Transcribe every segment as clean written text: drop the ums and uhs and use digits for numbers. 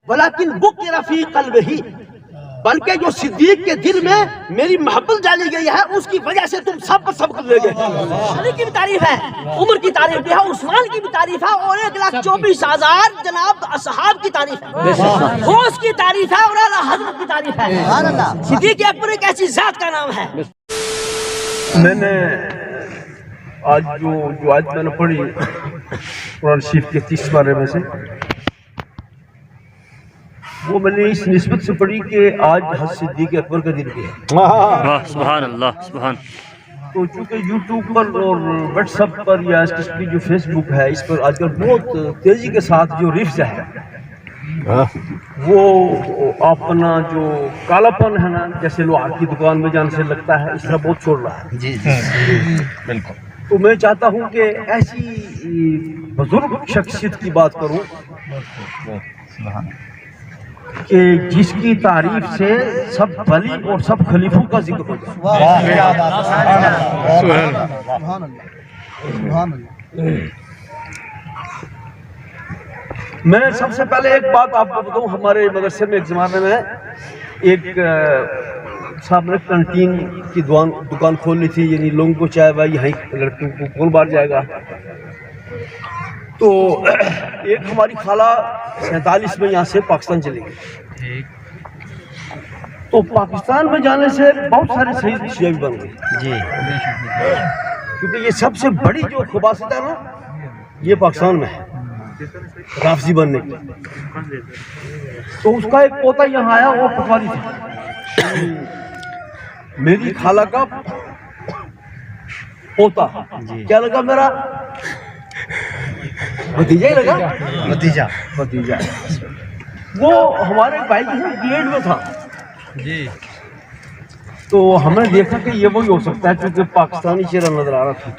ولیکن بقر فی قلبہ، بلکہ جو صدیق کے دل میں میری محبت ڈالی گئی ہے اس کی وجہ سے تم سب پر سبق لے گئے۔ علی کی بھی تعریف ہے، عمر کی تعریف بھی ہے، عثمان کی بھی تعریف ہے، اور 1,24,000 جناب اصحاب کی تعریف ہے، غوث کی تعریف ہے، اور اعلیٰ حضرت کی تعریف ہے۔ صدیق اکبر ایک ایسی ذات کا نام ہے۔ میں نے آج جو آیت میں نے پڑھی قرآن شریف کے 30 پارے میں سے، وہ میں نے اس نسبت سے پڑھی کہ آج حضرت صدیق اکبر کا دن بھی ہے۔ سبحان اللہ، سبحان۔ تو چونکہ یوٹیوب پر اور واٹس ایپ پر یا اس کی جو فیس بک ہے، اس پر آج کل بہت تیزی کے ساتھ جو ریفز ہے، وہ اپنا جو کالا پن ہے نا، جیسے لوہار کی دکان میں جانے سے لگتا ہے، اس طرح بہت چھوڑ رہا ہے۔ جی بالکل۔ تو میں چاہتا ہوں کہ ایسی بزرگ شخصیت کی بات کروں کہ جس کی تعریف سے سب ولی اور سب خلیفوں کا ذکر ہو جائے۔ میں سب سے پہلے ایک بات آپ کو بتاؤں، ہمارے مدرسے میں ایک زمانے میں ایک صاحب نے کنٹین کی دکان کھولنی تھی، یعنی لوگوں کو چائے بھائی یہیں لڑکیوں کو کون بار جائے گا۔ تو ایک ہماری خالہ 47 میں یہاں سے پاکستان چلی گئی، تو پاکستان میں جانے سے بہت سارے شیعہ بھی بن گئے جی، کیونکہ یہ سب سے بڑی جو خباثت ہے نا، یہ پاکستان میں ہے رافضی بننے کی۔ تو اس کا ایک پوتا یہاں آیا، وہ پٹواری تھا، میری خالہ کا پوتا، کیا لگا میرا بھتیجا ہی لگا، بھتیجا۔ وہ ہمارے بھائی کی گیٹ میں تھا جی، تو ہم نے دیکھا کہ یہ وہی ہو سکتا ہے، کیونکہ پاکستانی چہرہ نظر آ رہا تھا۔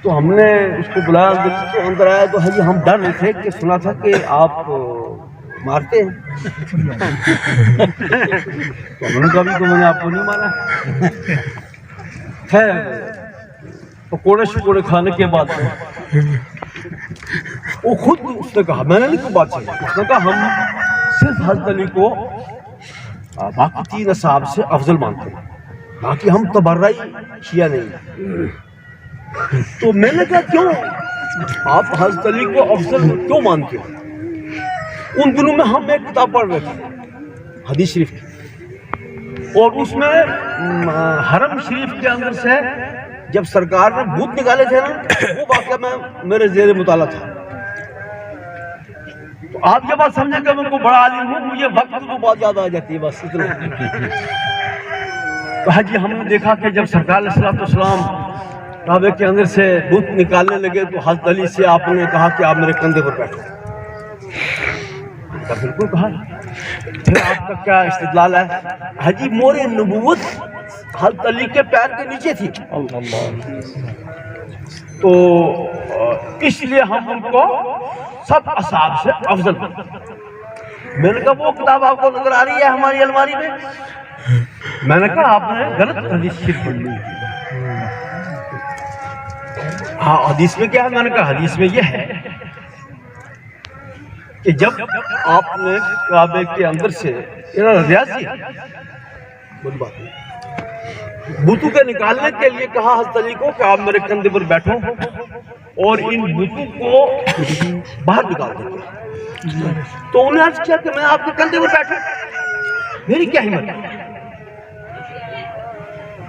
تو ہم نے اس کو بلایا، اندر آیا تو حجی ہم ڈر رہے تھے کہ سنا تھا کہ آپ مارتے ہیں، تو ہم نے کبھی تو میں نے آپ کو نہیں مارا۔ خیر پکوڑے شکوڑے کھانے کے بعد وہ خود اس نے کہا، میں نے نہیں کوئی بات چاہیے، اس نے کہا ہم صرف حضرت علی کو باقی 3 اصحاب سے افضل مانتے ہیں، باقی ہم تبرعی شیعہ نہیں۔ تو میں نے کہا کیوں آپ حضرت علی کو افضل کیوں مانتے ہیں؟ ان دنوں میں ہم ایک کتاب پڑھ رہے تھے حدیث شریف کی، اور اس میں حرم شریف کے اندر سے جب سرکار نے بھوت نکالے تھے نا، وہ واقعہ میں میرے زیر مطالعہ تھا۔ تو آپ یہ بات سمجھیں کہ میں کو بڑا عالم ہوں، مجھے وقت تو بات یاد آ جاتی ہے، بس اتنا۔ تو حجی ہم نے دیکھا کہ جب سرکار علیہ السلام کعبے کے اندر سے بت نکالنے لگے تو حضرت علی سے آپ نے کہا کہ آپ میرے کندھے پر بیٹھو۔ بالکل کہا۔ پھر آپ کا کیا استدلال ہے؟ حجی مور نبوت حضرت علی کے پیر کے نیچے تھی، تو اس لیے ہم ان کو سب اصحاب سے افضل مانتے ہیں۔ میں نے کہا وہ کتاب آپ کو نظر آ رہی ہے ہماری الماری میں؟ میں نے کہا آپ نے غلط حدیث شریف پڑھ لی۔ ہاں حدیث میں کیا ہے؟ میں نے کہا حدیث میں یہ ہے کہ جب آپ نے کعبے کے اندر سے ریاضی بڑی بات ہے بتوں کے نکالنے کے لیے کہا حضرت علی کو کہ آپ میرے کندھے پر بیٹھو اور ان بتوں کو باہر نکال دو۔ تو انہوں نے عرض کیا کہ میں آپ کے کندھے پر بیٹھوں، میری کیا ہمت ہے،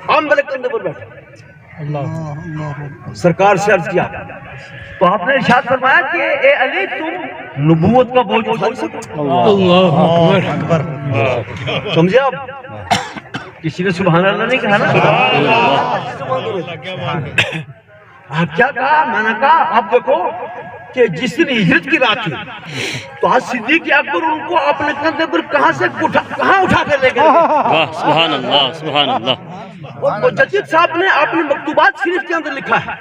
آپ میرے کندھے پر بیٹھو۔ سرکار سے عرض کیا تو آپ نے ارشاد فرمایا کہ اے علی تم نبوت کا بوجھ اٹھا سکو۔ اللہ اکبر، سمجھے آپ؟ کسی نے سبحان اللہ نہیں کہا نا؟ کیا کہا؟ میں نے کہا آپ دیکھو کہ جس دن ہجرت کی رات تھی تو آج صدیق اکبر ان کو اپنے کندھے پر کہاں اٹھا کر لے گئے۔ سبحان اللہ، سبحان اللہ۔ اور مجدد صاحب نے اپنے مکتوبات شریف کے اندر لکھا ہے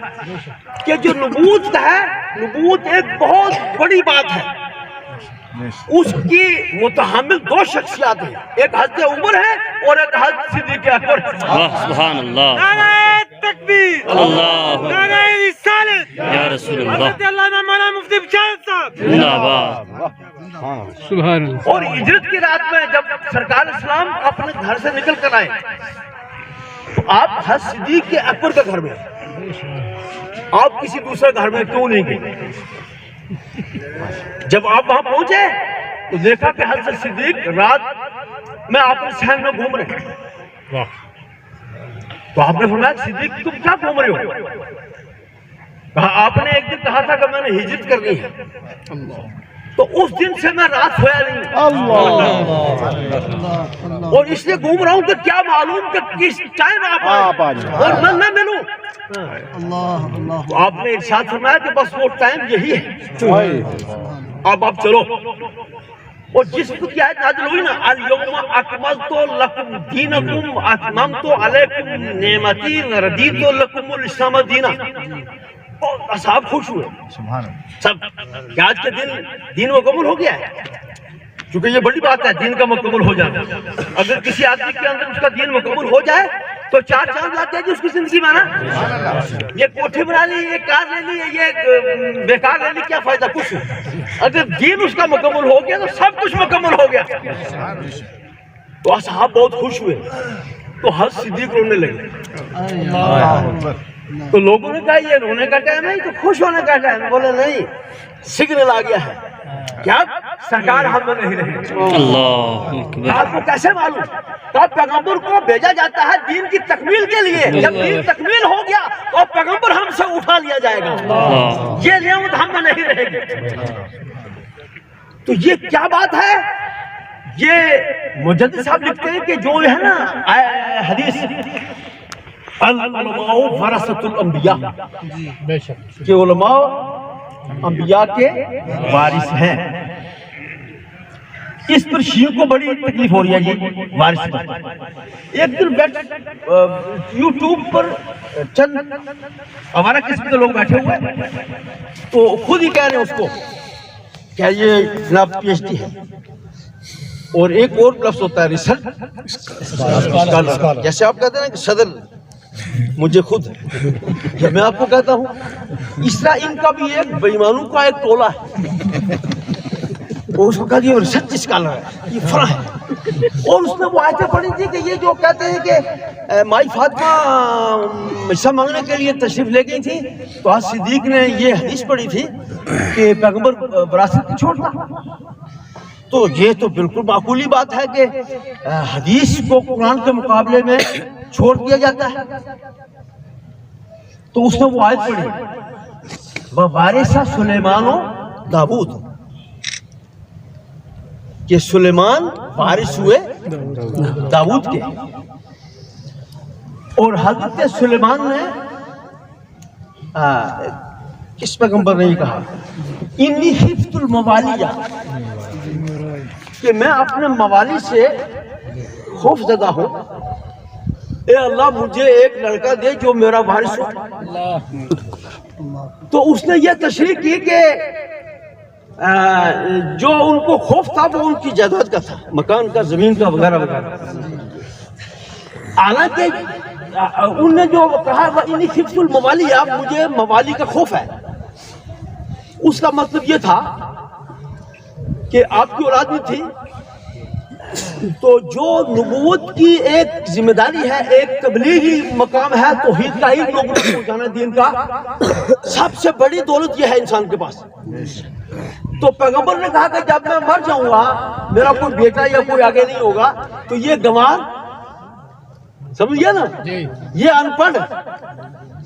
کہ جو نبوت ہے، نبوت ایک بہت بڑی بات ہے، اس کی متحمل 2 شخصیات ہیں، ایک حضرت عمر ہے اور ایک حضرت صدیق اکبر۔ سبحان اللہ، نعرہ تکبیر، اللہ، نعرہ رسالت یا رسول اللہ، حضرت علامہ مولانا مفتی بشارت صاحب زندہ باد۔ اور ہجرت کی رات میں جب سرکار اسلام اپنے گھر سے نکل کر آئے تو آپ حضرت صدیق کے اکبر کے گھر میں، آپ کسی دوسرے گھر میں کیوں نہیں گئے؟ جب آپ وہاں پہنچے تو دیکھا کہ حضرت صدیق رات میں آپ کے صحن میں گھوم رہے ہیں۔ تو آپ نے فرمایا صدیق تم کیا گھوم رہے ہو؟ کہا آپ نے ایک دن کہا تھا کہ میں نے ہجرت کرنی ہے، تو اس دن سے میں رات سویا نہیں، اور اس لیے گھوم رہا ہوں کہ کیا معلوم کہ کس ٹائم آپ آئے اور میں نہ ملوں۔ تو آپ نے ارشاد فرمایا کہ بس وہ ٹائم یہی ہے، اب آپ چلو۔ اور جس کی آیت نازل ہوئی نا، الیوم اکملت لکم دینکم اتممت علیکم نعمتی ردیت لکم الاسلام دینا، اصحاب خوش ہوئے سب کہ آج کے دین مکمل ہو گیا ہے، کیونکہ یہ بڑی بات ہے دین کا مکمل ہو جانا۔ اگر کسی آدمی کے اندر اس کا دین مکمل ہو جائے تو چار چاند لاتے ہیں جی اس کی زندگی میں نا۔ یہ کوٹھی بنا لی، یہ کار لے لی، یہ بیکار لے لی، کیا فائدہ؟ کچھ نہیں۔ اگر دین اس کا مکمل ہو گیا تو سب کچھ مکمل ہو گیا۔ تو اصحاب بہت خوش ہوئے، تو حضرت صدیق رونے لگے۔ تو لوگوں نے کہا یہ رونے کا ٹائم ہے، تو خوش ہونے کا ٹائم ہے۔ بولے نہیں، سگنل آ گیا ہے، کیا سرکار ہم میں نہیں رہے۔ اللہ اکبر۔ آپ کو کیسے معلوم؟ تو پیغمبر کو بھیجا جاتا ہے دین کی تکمیل کے لیے، جب دین تکمیل ہو گیا تو پیغمبر ہم سے اٹھا لیا جائے گا، یہ نعمت ہم میں نہیں رہے گی۔ تو یہ کیا بات ہے؟ یہ مجدد صاحب لکھتے ہیں کہ جو ہے نا حدیث العلماء ورثۃ الانبیاء، کہ علماء انبیاء کے وارث ہیں، اس پر شیعوں کو بڑی تکلیف ہو رہی ہے جی وارث پر۔ ایک دن یوٹیوب پر چند ہمارا قسم کے لوگ بیٹھے ہوئے ہیں، تو خود ہی کہہ رہے ہیں اس کو کہ یہ جناب پی ایچ ڈی ہے، اور ایک اور لفظ ہوتا ہے ریسرچ اسکالر، جیسے آپ کہتے ہیں کہ صدر مجھے خود، جب میں آپ کو کہتا ہوں اس طرح ان کا بھی ایک بے ایمانوں کا ایک ٹولہ ہے، اس کو کہا یہ ریسرچ اسکالر ہے، یہ فلاں ہے۔ اور اس نے وہ آیتیں پڑھی تھی کہ یہ جو کہتے ہیں کہ مائی فاطمہ حصہ مانگنے کے لیے تشریف لے گئی تھی، تو حضرت صدیق نے یہ حدیث پڑھی تھی کہ پیغمبر وراثت نہیں چھوڑتا۔ تو یہ تو بالکل معقولی بات ہے کہ حدیث کو قرآن کے مقابلے میں چھوڑ دیا جاتا ہے۔ تو اس نے وہ آیت پڑھی وَوَارِثَ سُلَيْمَانُ داؤد، کہ سلیمان وارث ہوئے داؤد کے۔ اور حضرت سلیمان نے کس پیغمبر نے یہ کہا انی خفت الموالیہ، کہ میں اپنے موالی سے خوف زدہ ہوں، اے اللہ مجھے ایک لڑکا دے جو میرا وارث ہو۔ تو اس نے یہ تشریح کی کہ جو ان کو خوف تھا وہ ان کی جائیداد کا تھا، مکان کا، زمین کا، وغیرہ وغیرہ۔ حالانکہ انہوں نے جو کہا وَإِنِّي خِفْتُ الْمَوَالِيَ، مجھے موالی کا خوف ہے، اس کا مطلب یہ تھا کہ آپ کی اولاد میں تھی تو جو نبوت کی ایک ذمہ داری ہے، ایک تبلیغی مقام ہے، توحید کا ہی لوگوں کو پہنچانا، دین کا سب سے بڑی دولت یہ ہے انسان کے پاس۔ تو پیغمبر نے کہا کہ جب میں مر جاؤں گا، میرا کوئی بیٹا یا کوئی آگے نہیں ہوگا، تو یہ گنوار، سمجھئے نا، یہ ان پڑھ،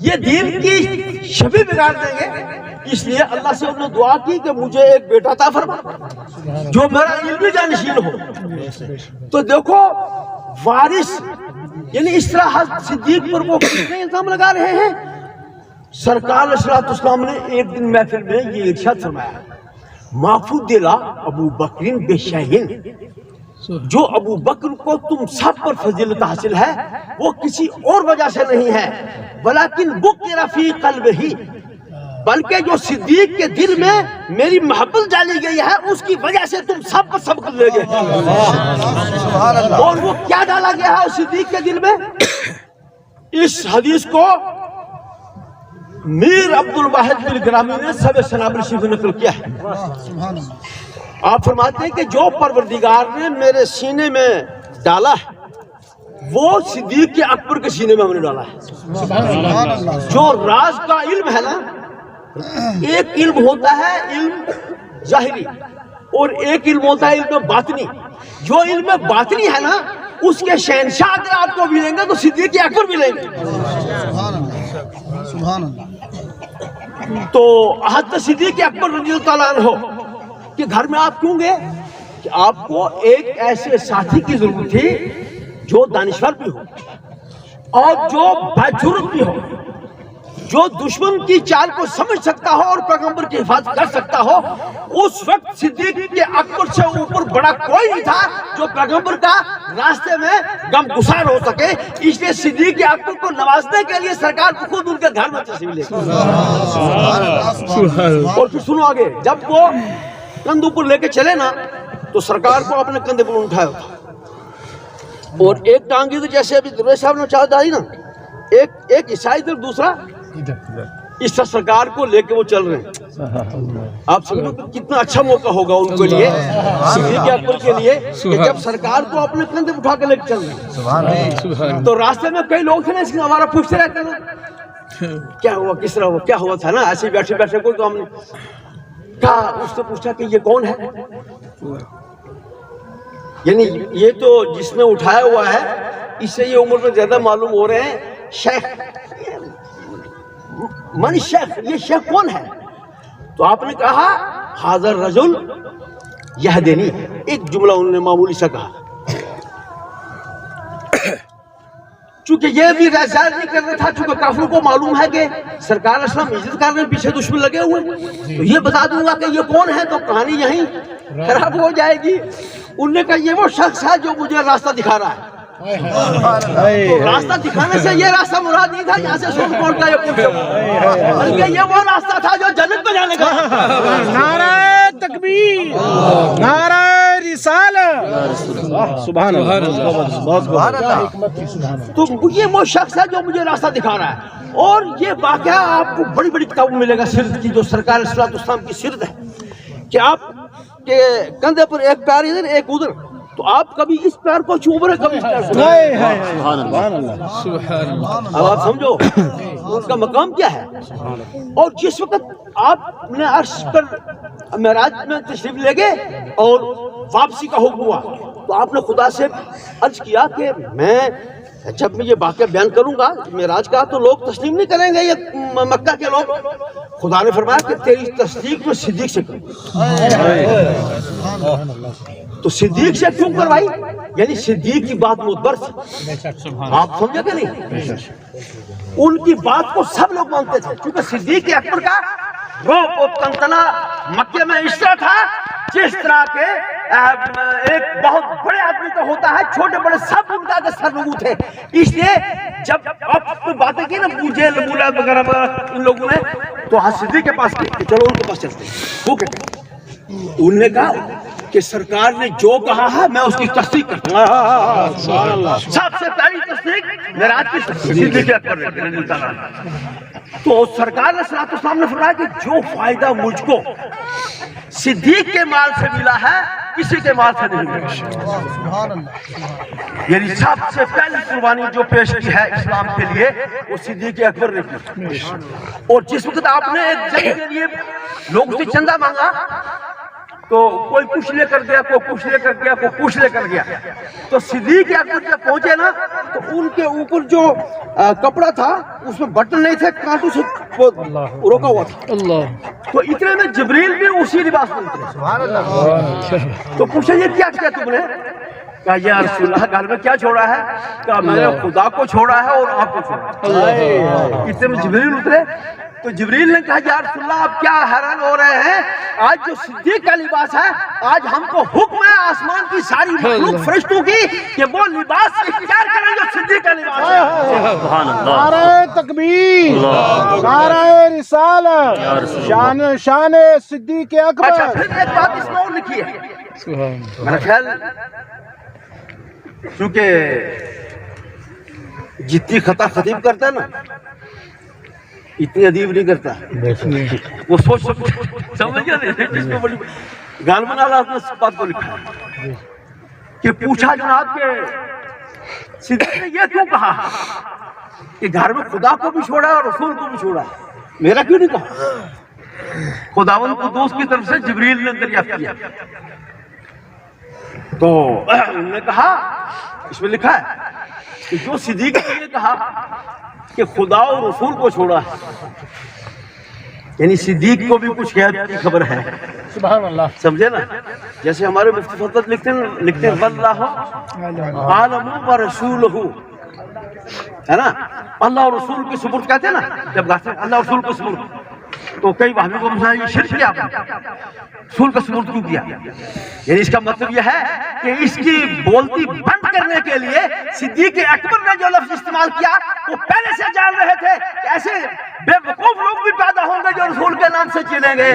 یہ دین کی شبیہ بگاڑ دیں گے۔ اس لیے اللہ سے انہوں نے دعا کی کہ مجھے ایک بیٹا عطا فرما جو میرا علمی جانشین ہو۔ تو دیکھو وارث، یعنی اس طرح حضرت صدیق پر وہ کتنے الزام لگا رہے ہیں۔ سرکار علیہ السلام نے ایک دن محفل میں یہ ارشاد فرمایا معفو دلا ابو بکر بشیء، جو ابو بکر کو تم سب پر فضیلت حاصل ہے وہ کسی اور وجہ سے نہیں ہے، ولیکن بکر فی قلبہ، بلکہ جو صدیق کے دل میں میری محبت ڈالی گئی ہے اس کی وجہ سے تم سب پر سبق لے گئے۔ اور وہ کیا ڈالا گیا ہے صدیق کے دل میں؟ اس حدیث کو میر عبد الواحد الگرامی نے سب سنابل شریف میں نقل کیا ہے۔ آپ فرماتے ہیں کہ جو پروردگار نے میرے سینے میں ڈالا ہے وہ صدیق اکبر کے سینے میں ہم نے ڈالا ہے. جو راز کا علم ہے نا، ایک علم ہوتا ہے علم ظاہری اور ایک علم ہوتا ہے علم باطنی. جو علم باطنی ہے نا اس کے شہنشاہ اگر آپ کو ملیں گے تو صدیق اکبر ملیں گے. تو حضرت صدیق اکبر رضی اللہ تعالیٰ عنہ کہ گھر میں آپ کیوں گئے؟ کہ آپ کو ایک ایسے ساتھی کی ضرورت تھی جو دانشور بھی ہو اور جو باجرت بھی ہو، جو دشمن کی چال کو سمجھ سکتا ہو اور پیغمبر کی حفاظت کر سکتا ہو. اس وقت صدیق کے اکبر سے اوپر بڑا کوئی نہیں تھا جو پیغمبر کا راستے میں غم گسار ہو سکے. اس لیے صدیق اکبر کو نوازنے کے لیے سرکار کو خود ان کے گھر میں تشریف لے گئی. اور پھر سنو آگے، جب وہ کندھ اوپر لے کے چلے نا تو سرکار کو اپنے کندھے پر اٹھایا تھا اور ایک ٹانگ ادھر، جیسے ابھی درویش صاحب نے چاہ ڈالی نا، ایک عیسائی ادھر دوسرا اس طرح سرکار کو لے کے وہ چل رہے ہیں. آپ سمجھو کہ کتنا اچھا موقع ہوگا ان کے لیے، صدیق اکبر کے لیے، کہ جب سرکار کو اپنے کندھے پر اٹھا کے لے کے چل رہے ہیں. تو راستے میں کئی لوگ تھے نا، اس کے ہمارا پوچھتے رہتے نا کیا ہوا، کس طرح ہوا، کیا ہوا تھا نا، ایسے بیٹھے بیٹھے کوئی تو ہم نے کہا، اس سے پوچھا کہ یہ کون ہے؟ یعنی یہ تو جس نے اٹھایا ہوا ہے اس سے یہ عمر میں زیادہ معلوم ہو رہے ہیں. شیخ من شیخ، یہ شیخ کون ہے؟ تو آپ نے کہا حاضر رجل یہدینی. ایک جملہ انہوں نے معمولی سا کہا، چونکہ یہ بھی ظاہر نہیں کر رہا تھا، چونکہ کافروں کو معلوم ہے کہ سرکار اسلام عزت کر رہے ہیں، پیچھے دشمن لگے ہوئے، تو یہ بتا دوں گا کہ یہ کون ہے تو کہانی یہیں خراب ہو جائے گی. انہوں نے کہا یہ وہ شخص ہے جو مجھے راستہ دکھا رہا ہے. تو راستہ دکھانے سے یہ راستہ مراد نہیں تھا یہاں سے سون کوٹ کا یہ پوچھو، بلکہ یہ وہ راستہ تھا جو جنت میں جانے کا. نعرہ تکبیر، نعرہ رسالت، سبحان اللہ. تو یہ وہ شخص ہے جو مجھے راستہ دکھا رہا ہے. اور یہ واقعہ آپ کو بڑی بڑی کتابوں میں ملے گا سیرت کی، جو سرکار صلی اللہ علیہ وسلم کی سیرت ہے، کہ آپ کے کندھے پر ایک پیر ادھر ایک ادھر، تو آپ کبھی اس پیر کو چوم رہے، کبھی اس پیر کو. اب آپ سمجھو ان کا مقام کیا ہے. اور جس وقت آپ نے عرش پر معراج میں تشریف لے گئے اور واپسی کا حکم ہوا تو آپ نے خدا سے عرض کیا کہ میں جب میں یہ واقعہ بیان کروں گا معراج کا تو لوگ تسلیم نہیں کریں گے، یہ مکہ کے لوگ. خدا نے فرمایا کہ تیری تصدیق میں صدیق سے کروں. تو صدیق سے کیوں کروائی؟ یعنی صدیق کی بات معتبر تھی. آپ سمجھے کہ نہیں؟ ان کی بات کو سب لوگ مانتے تھے، کیونکہ صدیق اکبر کا روح و تنتنا مکے میں اس طرح تھا جس طرح کے ایک بہت بڑے آدمی کا ہوتا ہے، چھوٹے بڑے سب ان کا سرنگو تھے. اس لیے جب آپ باتیں کی نا مجھے مولا وغیرہ ان لوگوں نے تو صدیق کے پاس گئے کہ چلو ان کے پاس چلتے ہیں. وہ کہتے انہوں نے کہا کہ سرکار نے جو کہا ہے میں اس کی تصدیق کرتا ہوں. سب سے پہلی تصدیق معراج کی صدیق اکبر رضی اللہ عنہ. تو سرکار نے صلی اللہ علیہ وسلم نے فرمایا کہ جو فائدہ مجھ کو صدیق کے مال سے ملا ہے کسی کے مال سے نہیں ملا. یعنی سب سے پہلی قربانی جو پیش کی ہے اسلام کے لیے وہ صدیق اکبر نے کی. اور جس وقت آپ نے ایک جنگ کے لیے لوگوں سے چندہ مانگا تو کوئی کچھ لے کر گیا، کوئی کچھ لے کر گیا، کوئی کچھ لے کر گیا. تو صدیق اکبر جب پہنچے نا تو ان کے اوپر جو کپڑا تھا اس میں بٹن نہیں تھے، کانٹوں سے روکا ہوا تھا. تو اتنے میں جبریل بھی اسی لباس میں اترے. تو پوچھا یہ کیا کیا تم نے؟ کہا یا رسول اللہ گھر میں کیا چھوڑا ہے؟ کہا میں نے خدا کو چھوڑا ہے اور آپ کو چھوڑا ہے. اتنے میں جبریل اترے تو جبریل نے کہا یا رسول اللہ آپ کیا حیران ہو رہے ہیں؟ آج جو صدیق کا لباس ہے آج ہم کو حکم ہے آسمان کی ساری مخلوق فرشتوں کی کہ وہ لباس اختیار کریں جو صدیق کا لباس ہے. سبحان اللہ. نعرہ تکبیر، نعرہ رسالت، شان صدیق اکبر. اچھا پھر ایک بات اس میں اور لکھی ہے میرا خیال، کیونکہ جتنی خطا خطیب کرتا ہے نا اتنی ادیب نہیں کرتا. وہ سوچ سمجھ گیا جس میں بڑی غالباً اللہ نے اس بات کو لکھا ہے کہ پوچھا جناب کہ صدیق نے یہ کیوں کہا کہ گھر میں خدا کو بھی چھوڑا اور رسول کو بھی چھوڑا، میرا کیوں نہیں کہا؟ خداوند قدوس کی طرف سے جبریل نے دریافت کیا تو انہوں نے کہا، اس میں لکھا ہے کہ جو صدیق نے یہ کہا کہ خدا اور رسول کو چھوڑا ہے، یعنی صدیق کو بھی کچھ غیب کی خبر ہے، سبحان اللہ، سمجھے نا؟ جیسے ہمارے مفتی فضلت لکھتے ہیں واللہ عالم و رسولہ، ہے نا؟ اللہ اور رسول کے سپرد کہتے ہیں نا، جب کہتے ہیں اللہ اور رسول کے سپرد تو کئی وہمی کو مسئلہ یہ شرک کیا رسول کا سپرد کیوں کیا؟ یعنی اس کا مطلب یہ ہے کہ اس کی بولتی بند کرنے کے لیے صدیق اکبر نے جو لفظ استعمال کیا وہ پہلے سے جان رہے تھے کہ ایسے بے وقوف لوگ بھی پیدا ہوں گے جو رسول کے نام سے چلیں گے،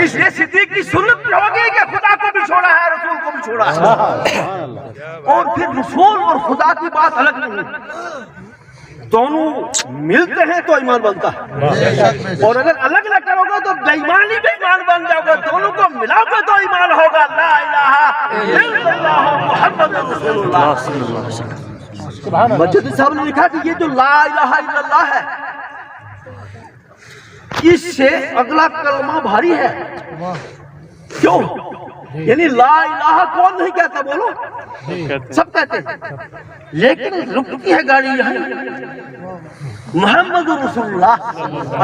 اس لیے صدیق کی سنت بھی ہوگی کہ خدا کو بھی چھوڑا ہے رسول کو بھی چھوڑا ہے، اور پھر رسول اور خدا کی بات الگ نہیں، دونوں ملتے ہیں تو ایمان بنتا ہے، اور اگر الگ الگ کرو گے تو بے ایمانی بھی ایمان بن جاؤ گے، دونوں کو ملاؤ گے تو ایمان ہوگا لا الہ الا اللہ محمد رسول اللہ۔ مجد صاحب نے لکھا کہ یہ جو لا الہ الا اللہ ہے اس سے اگلا کلمہ بھاری ہے، کیوں؟ یعنی لا الہ کون نہیں کہتا، بولو سب کہتے ہیں، لیکن رکتی ہے گاڑی یہاں محمد رسول اللہ،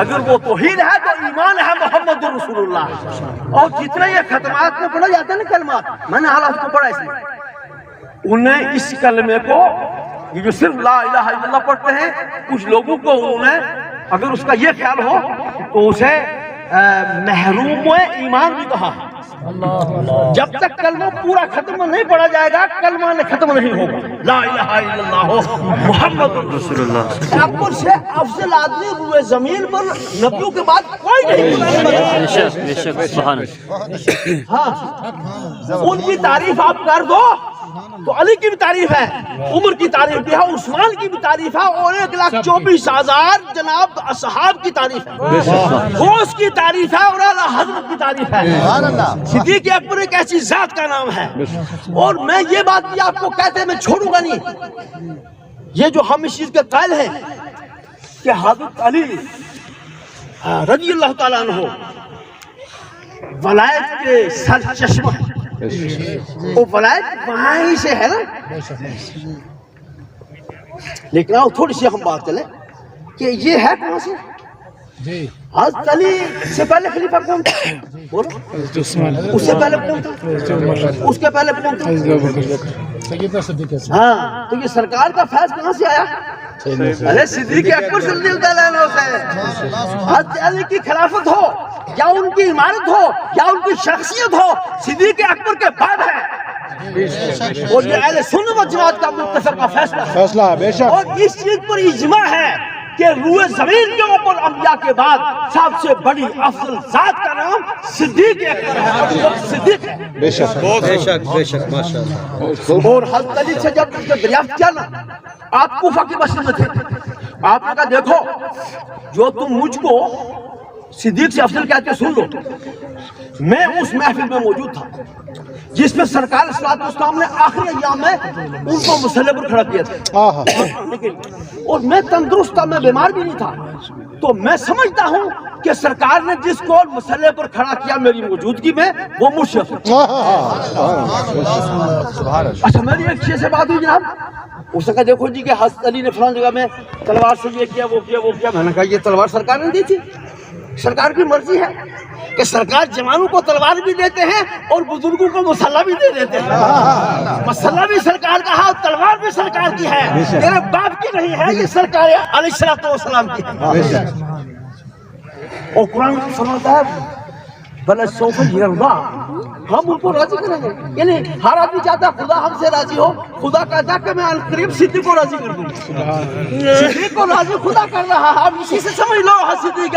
اگر وہ توحید ہے تو ایمان ہے محمد رسول اللہ، اور جتنے یہ ختمات میں پڑھا جاتا ہے نا کلمات، میں نے حالات کو پڑھا اس میں، انہیں اس کلمے کو یہ جو صرف لا الہ الا اللہ پڑھتے ہیں کچھ لوگوں کو انہیں اگر اس کا یہ خیال ہو تو اسے محروم ایمان بھی کہا، جب تک کلمہ پورا ختم نہیں پڑھا جائے گا کلمہ ختم نہیں ہوگا، لا الہ الا اللہ محمد رسول اللہ۔ اکبر سے افضل آدمی روئے زمین پر نبیوں کے بعد کوئی نہیں، سبحان اللہ، ہاں ان کی تعریف آپ کر دو تو علی کی بھی تعریف ہے، عمر کی تعریف بھی ہے، عثمان کی بھی تعریف ہے، اور 1,24,000 جناب اصحاب کی تعریف ہے، غوث کی تعریف ہے، اور اعلیٰ حضرت کی تعریف ہے۔ صدیق اکبر ایک ایسی ذات کا نام ہے، اور میں یہ بات بھی آپ کو کہتے میں چھوڑوں گا نہیں، یہ جو ہم اس چیز کے قائل ہیں کہ حضرت علی رضی اللہ تعالیٰ عنہ ولایت کے سر چشمہ، وہ ولایت وہاں ہی سے ہے نا، لیکن آؤ تھوڑی سی ہم بات کریں کہ یہ ہے کہاں سے؟ حضرت علی سے پہلے خلیفہ کون تھا؟ بولو، اس سے پہلے کون تھا؟ اس کے پہلے کون تھا؟ ہاں، تو یہ سرکار کا فیض کہاں سے آیا؟ ارے صدیق اکبر صلی اللہ علیہ وسلم سے۔ حضرت علی کی خلافت ہو یا ان کی عمارت ہو یا ان کی شخصیت ہو، صدیق اکبر کے بعد ہے، اور یہ اہل سنت و جماعت کا متفقہ فیصلہ ہے، بے شک، اور اس چیز پر اجماع ہے کہ روئے زمین کے اوپر انبیاء کے بعد سب سے بڑی افضل ذات کا نام صدیق اکبر ہے، ابو بکر صدیق ہے، بے شک بے شک بے شک ماشاءاللہ۔ اور حضرت علی سے جب دریافت کیا نا، آپ کوفہ کی مسجد میں تھے، آپ نے کہا دیکھو جو تم مجھ کو صدیق سے افضل کہتے ہو سن لو، میں اس محفل میں موجود تھا جس میں سرکار صلی اللہ علیہ وسلم نے آخری ایام میں ان کو مسلح پر کھڑا کیا تھا، اور میں تندرست تھا، میں بیمار بھی نہیں تھا، تو میں سمجھتا ہوں کہ سرکار نے جس کو مسلح پر کھڑا کیا میری موجودگی میں وہ مجھ سے۔ اچھا میری ایک چیز سے بات ہوئی جناب، اس نے کہا دیکھو جی کہ حضرت علی نے فلاں جگہ میں تلوار سے یہ کیا وہ کیا وہ کیا، میں نے کہا یہ تلوار سرکار نے دی تھی، سرکار کی مرضی ہے کہ سرکار جوانوں کو تلوار بھی دیتے ہیں اور بزرگوں کو مسلح بھی دے دیتے ہیں، مسلح بھی سرکار کا ہے اور تلوار بھی سرکار کی ہے، تیرے باپ کی نہیں ہے، یہ سرکار علیہ السلام کی ہے۔ اور قرآن فرماتا ہے بل سوف یرضا، ہم ان کو راضی کریں گے، یعنی ہر آدمی چاہتا ہے خدا ہم سے راضی ہو، خدا کہتا ہے کہ میں عنقریب صدیق کو راضی کر دوں، صدیق کو راضی خدا کر رہا ہے، اب اسی سے سمجھ لو صدیق